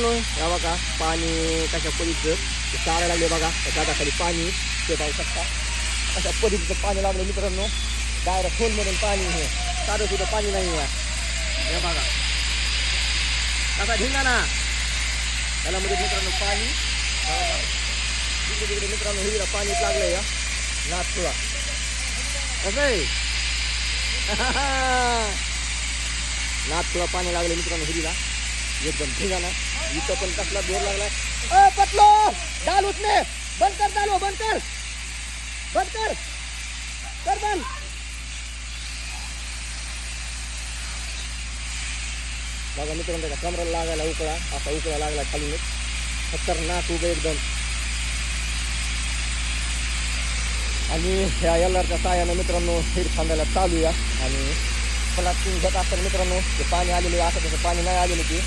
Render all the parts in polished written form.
मित्रांनो या बघा पाणी कशा पद्धतीचं चारायला लागले बघा. गाडाखाली पाणी ते पाहू शकता अशा पद्धतीचं पाणी लागलं मित्रांनो. डायरेक्ट खोलमधून पाणी हे साधं सुद्धा पाणी नाही आहे. हे बघा कसा ढिंगा ना त्याला मध्ये मित्रांनो पाणी तिकडे मित्रांनो हिरीला पाणी लागलं या नाथ थोडा कसं आहे नाथ थोडा पाणी लागलं मित्रांनो हिरीला एकदम ढिंगा ना. इथं पण कसला जोर लागलाय. पतलो डाल उसने बंद कर डालो बंद कर बंद बघा मित्रांनो त्याच्या कमराला लागायला उकळा असा उकळा लागला खाली खतरनाक उभे एकदम. आणि ह्या एलआरच्या साह्यानं मित्रांनो हिर खांद्याला चालू या. आणि बलास्टिंग घेत असताना मित्रांनो ते पाणी आलेले असं त्याचं पाणी नाही आलेलं की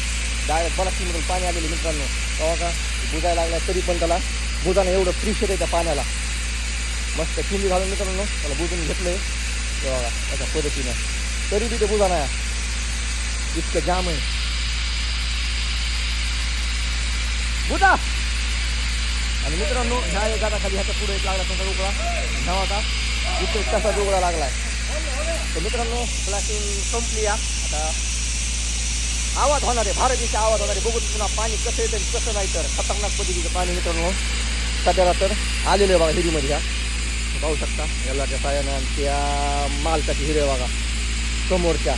डायरेक्ट बलास्टिंगमधून पाणी आलेले मित्रांनो. तेव्हा का बुजायला लागला तरी पण त्याला बुजानं एवढं प्रेशर आहे त्या पाण्याला. मस्त किल्ली घालून मित्रांनो त्याला बुजून घेतलंय तेव्हा त्याच्या पद्धतीनं तरी तिथे बुजा नाही इतकं जाम आहे बुजा. आणि मित्रांनो ह्या एक गाडाखाली ह्याच्या पुढे एक लागला तसा उकळा नवाचा इथे कसा उकळा लागलाय. तर मित्रांनो फ्लॅशिंग संपली आता आवाज होणार आहे भारतीचा आवाज होणार आहे. बघून पुन्हा पाणी कसं येतं आणि कसं नाही तर खतरनाक पद्धतीचं पाणी मित्रांनो सध्याला तर आलेलं आहे बघा हिरीमध्ये. ह्या पाहू शकता याला त्या सायानं त्या मालकाची हिरे बघा समोरच्या